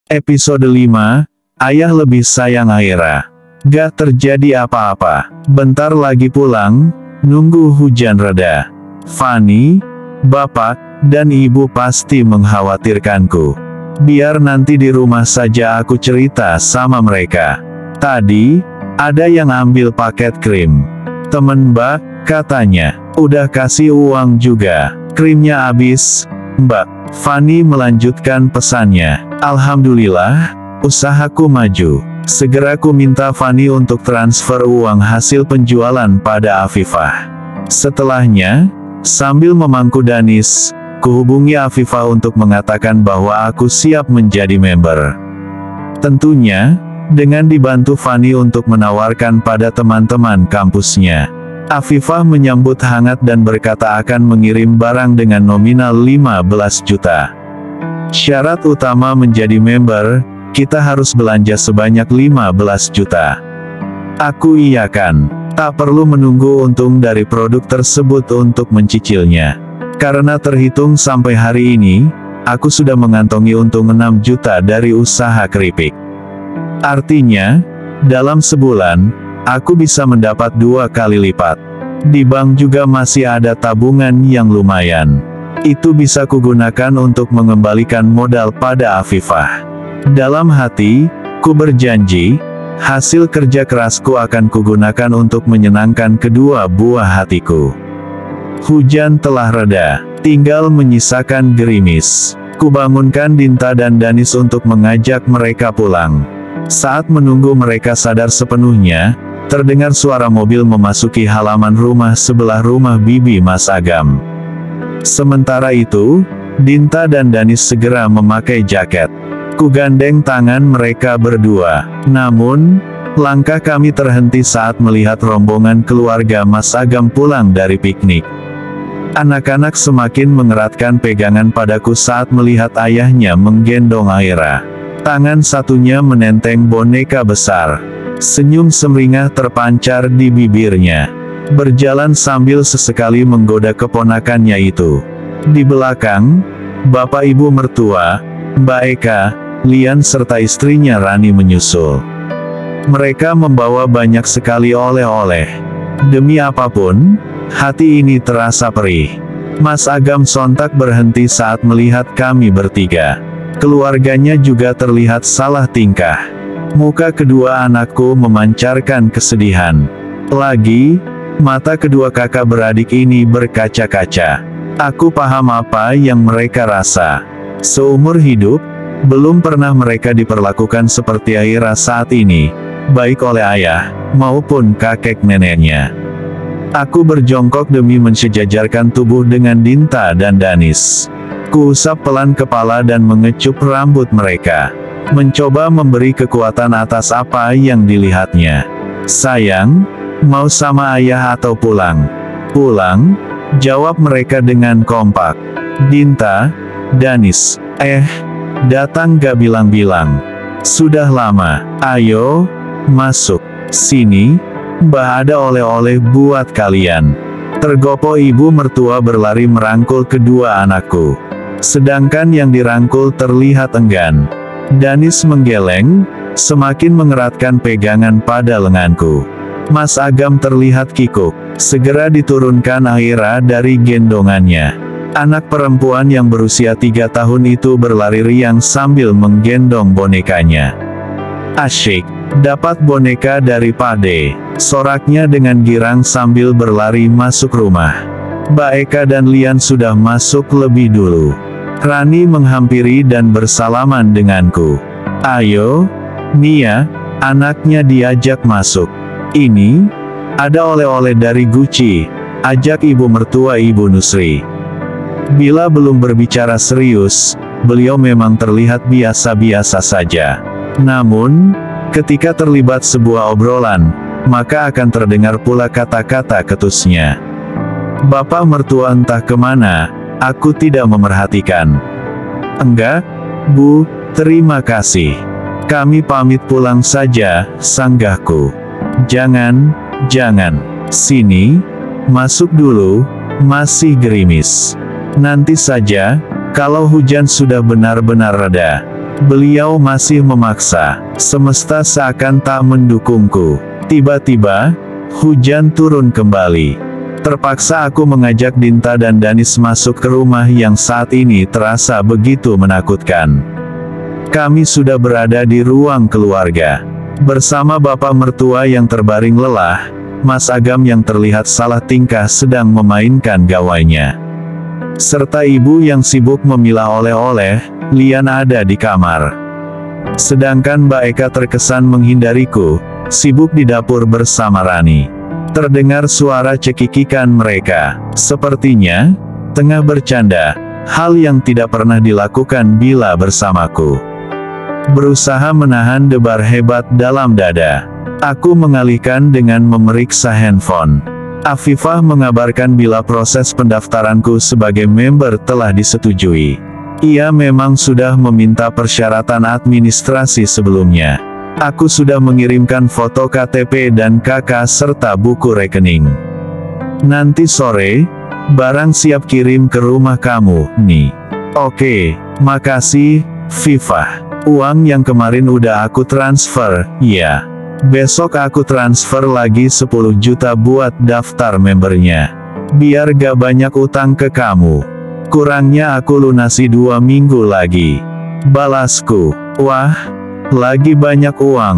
Episode 5, Ayah lebih sayang Aira. Gak terjadi apa-apa. Bentar lagi pulang, nunggu hujan reda. Fanny, Bapak, dan Ibu pasti mengkhawatirkanku. Biar nanti di rumah saja aku cerita sama mereka. Tadi, ada yang ambil paket krim. Temen Mbak, katanya. Udah kasih uang juga. Krimnya habis, Mbak. Fanny melanjutkan pesannya. Alhamdulillah, usahaku maju. Segera ku minta Fanny untuk transfer uang hasil penjualan pada Afifah. Setelahnya, sambil memangku Danis, kuhubungi Afifah untuk mengatakan bahwa aku siap menjadi member. Tentunya, dengan dibantu Fanny untuk menawarkan pada teman-teman kampusnya. Afifah menyambut hangat dan berkata akan mengirim barang dengan nominal 15 juta. Syarat utama menjadi member, kita harus belanja sebanyak 15 juta. Aku iyakan. Tak perlu menunggu untung dari produk tersebut untuk mencicilnya. Karena terhitung sampai hari ini, aku sudah mengantongi untung 6 juta dari usaha keripik. Artinya, dalam sebulan, aku bisa mendapat 2 kali lipat. Di bank juga masih ada tabungan yang lumayan. Itu bisa kugunakan untuk mengembalikan modal pada Afifah. Dalam hati, ku berjanji, hasil kerja kerasku akan kugunakan untuk menyenangkan kedua buah hatiku. Hujan telah reda, tinggal menyisakan gerimis. Kubangunkan Dinta dan Danis untuk mengajak mereka pulang. Saat menunggu mereka sadar sepenuhnya, terdengar suara mobil memasuki halaman rumah sebelah rumah Bibi Mas Agam. Sementara itu, Dinta dan Danis segera memakai jaket. Kugandeng tangan mereka berdua. Namun, langkah kami terhenti saat melihat rombongan keluarga Mas Agam pulang dari piknik. Anak-anak semakin mengeratkan pegangan padaku saat melihat ayahnya menggendong Aira. Tangan satunya menenteng boneka besar. Senyum sumringah terpancar di bibirnya. Berjalan sambil sesekali menggoda keponakannya itu. Di belakang, Bapak Ibu mertua, Mbak Eka, Lian serta istrinya Rani menyusul. Mereka membawa banyak sekali oleh-oleh. Demi apapun, hati ini terasa perih. Mas Agam sontak berhenti saat melihat kami bertiga. Keluarganya juga terlihat salah tingkah. Muka kedua anakku memancarkan kesedihan. Lagi, mata kedua kakak beradik ini berkaca-kaca. Aku paham apa yang mereka rasa. Seumur hidup, belum pernah mereka diperlakukan seperti Aira saat ini, baik oleh ayah, maupun kakek neneknya. Aku berjongkok demi mensejajarkan tubuh dengan Dinta dan Danis. Kuusap pelan kepala dan mengecup rambut mereka. Mencoba memberi kekuatan atas apa yang dilihatnya. Sayang, mau sama ayah atau pulang? Pulang, jawab mereka dengan kompak. Dinta, Danis, datang gak bilang-bilang. Sudah lama, ayo, masuk, sini, Mbah ada oleh-oleh buat kalian. Tergopoh ibu mertua berlari merangkul kedua anakku. Sedangkan yang dirangkul terlihat enggan. Danis menggeleng, semakin mengeratkan pegangan pada lenganku. Mas Agam terlihat kikuk. Segera diturunkan Aira dari gendongannya. Anak perempuan yang berusia 3 tahun itu berlari riang sambil menggendong bonekanya. Asyik, dapat boneka dari Pade. Soraknya dengan girang sambil berlari masuk rumah. Mbak Eka dan Lian sudah masuk lebih dulu. Rani menghampiri dan bersalaman denganku. Ayo, Nia, anaknya diajak masuk. Ini, ada oleh-oleh dari Gucci, ajak ibu mertua Ibu Nusri. Bila belum berbicara serius, beliau memang terlihat biasa-biasa saja. Namun, ketika terlibat sebuah obrolan, maka akan terdengar pula kata-kata ketusnya. Bapak mertua entah kemana, aku tidak memerhatikan. Enggak, Bu, terima kasih. Kami pamit pulang saja, sanggahku. Jangan, sini, masuk dulu, masih gerimis. Nanti saja, kalau hujan sudah benar-benar reda. Beliau masih memaksa, semesta seakan tak mendukungku. Tiba-tiba, hujan turun kembali. Terpaksa aku mengajak Dinta dan Danis masuk ke rumah yang saat ini terasa begitu menakutkan. Kami sudah berada di ruang keluarga. Bersama bapak mertua yang terbaring lelah, Mas Agam yang terlihat salah tingkah sedang memainkan gawainya. Serta ibu yang sibuk memilah oleh-oleh, Lian ada di kamar. Sedangkan Mbak Eka terkesan menghindariku, sibuk di dapur bersama Rani. Terdengar suara cekikikan mereka. Sepertinya, tengah bercanda, hal yang tidak pernah dilakukan bila bersamaku. Berusaha menahan debar hebat dalam dada. Aku mengalihkan dengan memeriksa handphone. Afifah mengabarkan bila proses pendaftaranku sebagai member telah disetujui. Ia memang sudah meminta persyaratan administrasi sebelumnya. Aku sudah mengirimkan foto KTP dan KK serta buku rekening. Nanti sore, barang siap kirim ke rumah kamu, nih. Oke, makasih, Fifah. Uang yang kemarin udah aku transfer, ya. Besok aku transfer lagi 10 juta buat daftar membernya. Biar gak banyak utang ke kamu. Kurangnya aku lunasi 2 minggu lagi. Balasku. Wah, lagi banyak uang.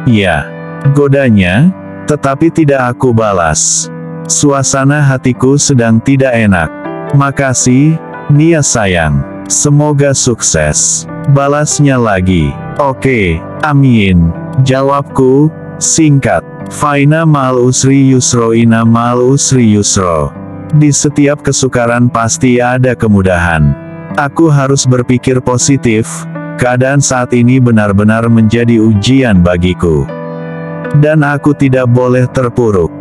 Ya. Godanya, tetapi tidak aku balas. Suasana hatiku sedang tidak enak. Makasih, Nia sayang. Semoga sukses. Balasnya lagi. Oke, amin. Jawabku, singkat. Faina ma'al usri yusro, ina ma'al usri yusro. Di setiap kesukaran pasti ada kemudahan. Aku harus berpikir positif. Keadaan saat ini benar-benar menjadi ujian bagiku. Dan aku tidak boleh terpuruk.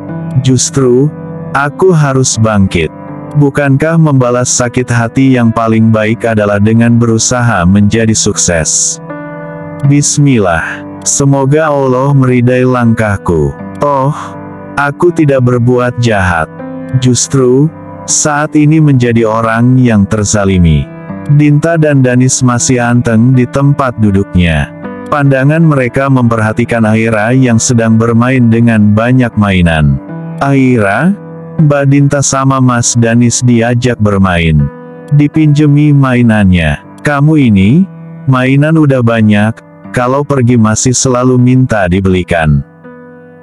Justru, aku harus bangkit. Bukankah membalas sakit hati yang paling baik adalah dengan berusaha menjadi sukses? Bismillah. Semoga Allah meridai langkahku. Oh, aku tidak berbuat jahat. Justru, saat ini menjadi orang yang terzalimi. Dinta dan Danis masih anteng di tempat duduknya. Pandangan mereka memperhatikan Aira yang sedang bermain dengan banyak mainan. Aira, Mbak Dinta sama Mas Danis diajak bermain. Dipinjemi mainannya. Kamu ini, mainan udah banyak, kalau pergi masih selalu minta dibelikan.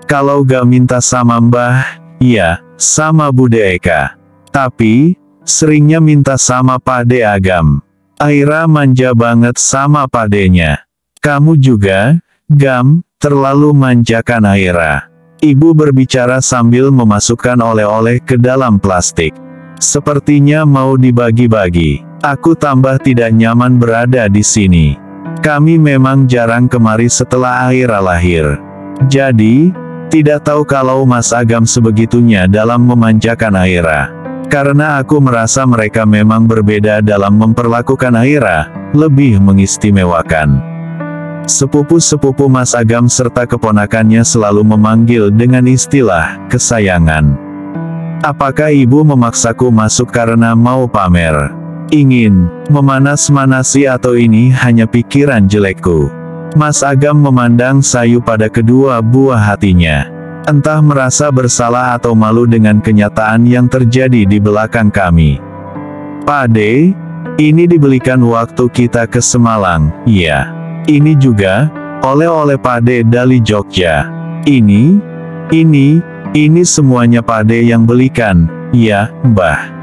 Kalau gak minta sama Mbah, iya, sama Bude Eka. Tapi, seringnya minta sama Pade Agam. Aira manja banget sama padenya. Kamu juga, Gam, terlalu manjakan Aira. Ibu berbicara sambil memasukkan oleh-oleh ke dalam plastik. Sepertinya mau dibagi-bagi. Aku tambah tidak nyaman berada di sini. Kami memang jarang kemari setelah Aira lahir. Jadi, tidak tahu kalau Mas Agam sebegitunya dalam memanjakan Aira. Karena aku merasa mereka memang berbeda dalam memperlakukan Aira, lebih mengistimewakan. Sepupu-sepupu Mas Agam serta keponakannya selalu memanggil dengan istilah kesayangan. Apakah ibu memaksaku masuk karena mau pamer? Ingin memanas-manasi atau ini hanya pikiran jelekku? Mas Agam memandang sayu pada kedua buah hatinya. Entah merasa bersalah atau malu dengan kenyataan yang terjadi di belakang kami. Pade, ini dibelikan waktu kita ke Semalang, iya. Ini juga, oleh-oleh Pade dari Jogja. Ini semuanya Pade yang belikan, ya, Mbah.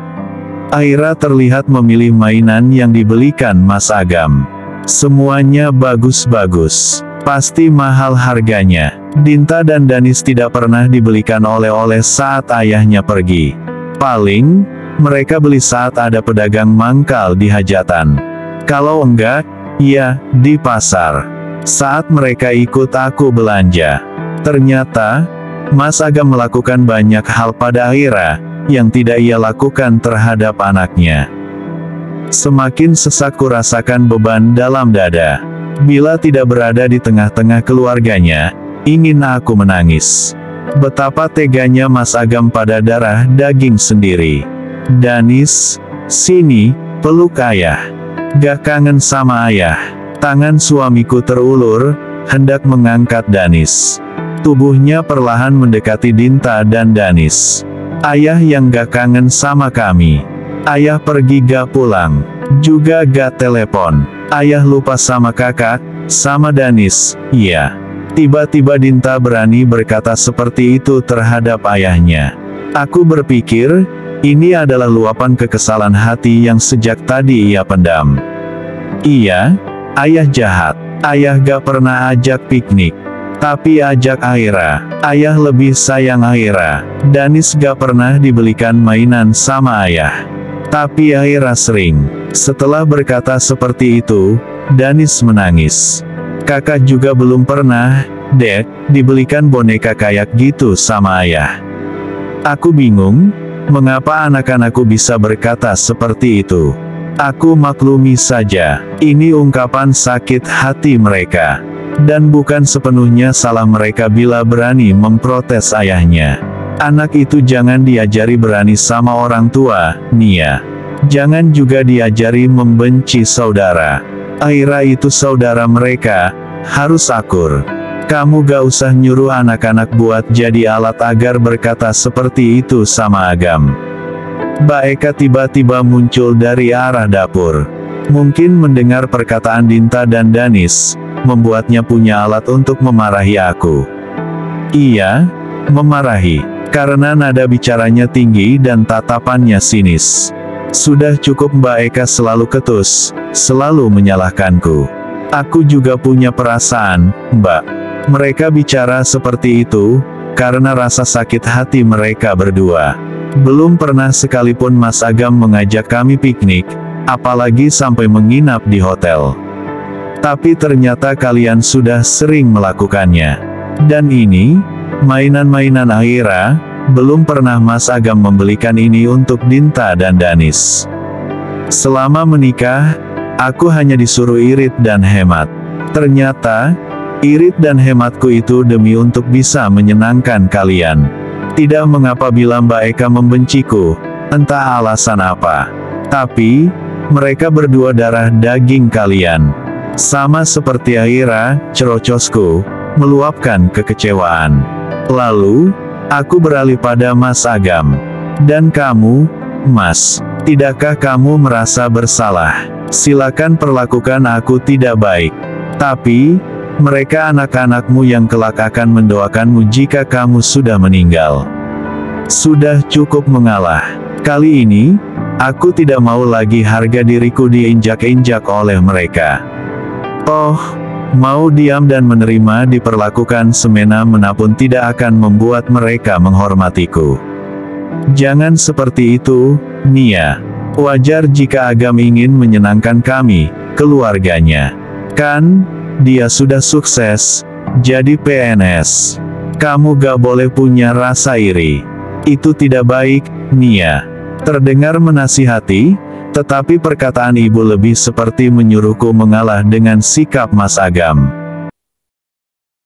Aira terlihat memilih mainan yang dibelikan Mas Agam. Semuanya bagus-bagus. Pasti mahal harganya. Dinta dan Danis tidak pernah dibelikan oleh-oleh saat ayahnya pergi. Paling, mereka beli saat ada pedagang mangkal di hajatan. Kalau enggak, ya, di pasar. Saat mereka ikut aku belanja. Ternyata, Mas Agam melakukan banyak hal pada Aira, yang tidak ia lakukan terhadap anaknya. Semakin sesak kurasakan beban dalam dada. Bila tidak berada di tengah-tengah keluarganya, ingin aku menangis. Betapa teganya Mas Agam pada darah daging sendiri. Danis, sini, peluk ayah. Gak kangen sama ayah. Tangan suamiku terulur, hendak mengangkat Danis. Tubuhnya perlahan mendekati Dinta dan Danis. Ayah yang gak kangen sama kami. Ayah pergi gak pulang. Juga gak telepon. Ayah lupa sama kakak, sama Danis, iya. Tiba-tiba Dinta berani berkata seperti itu terhadap ayahnya. Aku berpikir, ini adalah luapan kekesalan hati yang sejak tadi ia pendam. Iya, ayah jahat. Ayah gak pernah ajak piknik. Tapi ajak Aira. Ayah lebih sayang Aira. Danis gak pernah dibelikan mainan sama ayah. Tapi Aira sering. Setelah berkata seperti itu, Danis menangis. Kakak juga belum pernah, Dek, dibelikan boneka kayak gitu sama ayah. Aku bingung, mengapa anak-anakku bisa berkata seperti itu. Aku maklumi saja, ini ungkapan sakit hati mereka. Dan bukan sepenuhnya salah mereka bila berani memprotes ayahnya. Anak itu jangan diajari berani sama orang tua, Nia. Jangan juga diajari membenci saudara. Aira itu saudara mereka, harus akur. Kamu gak usah nyuruh anak-anak buat jadi alat agar berkata seperti itu sama Agam. Mbak Eka tiba-tiba muncul dari arah dapur. Mungkin mendengar perkataan Dinta dan Danis, membuatnya punya alat untuk memarahi aku. Iya, memarahi. Karena nada bicaranya tinggi dan tatapannya sinis. Sudah cukup Mbak Eka selalu ketus, selalu menyalahkanku. Aku juga punya perasaan, Mbak. Mereka bicara seperti itu, karena rasa sakit hati mereka berdua. Belum pernah sekalipun Mas Agam mengajak kami piknik, apalagi sampai menginap di hotel. Tapi ternyata kalian sudah sering melakukannya. Dan ini, mainan-mainan Aira, belum pernah Mas Agam membelikan ini untuk Dinta dan Danis. Selama menikah, aku hanya disuruh irit dan hemat. Ternyata, irit dan hematku itu demi untuk bisa menyenangkan kalian. Tidak mengapa bila Mbak Eka membenciku, entah alasan apa. Tapi, mereka berdua darah daging kalian. Sama seperti Aira, cerocosku, meluapkan kekecewaan. Lalu, aku beralih pada Mas Agam. Dan kamu, Mas, tidakkah kamu merasa bersalah? Silakan perlakukan aku tidak baik. Tapi, mereka anak-anakmu yang kelak akan mendoakanmu jika kamu sudah meninggal. Sudah cukup mengalah. Kali ini, aku tidak mau lagi harga diriku diinjak-injak oleh mereka. Oh, mau diam dan menerima diperlakukan semena-mena pun tidak akan membuat mereka menghormatiku. Jangan seperti itu, Nia. Wajar jika Agam ingin menyenangkan kami, keluarganya. Kan, dia sudah sukses, jadi PNS. Kamu gak boleh punya rasa iri. Itu tidak baik, Nia. Terdengar menasihati, tetapi perkataan ibu lebih seperti menyuruhku mengalah dengan sikap Mas Agam.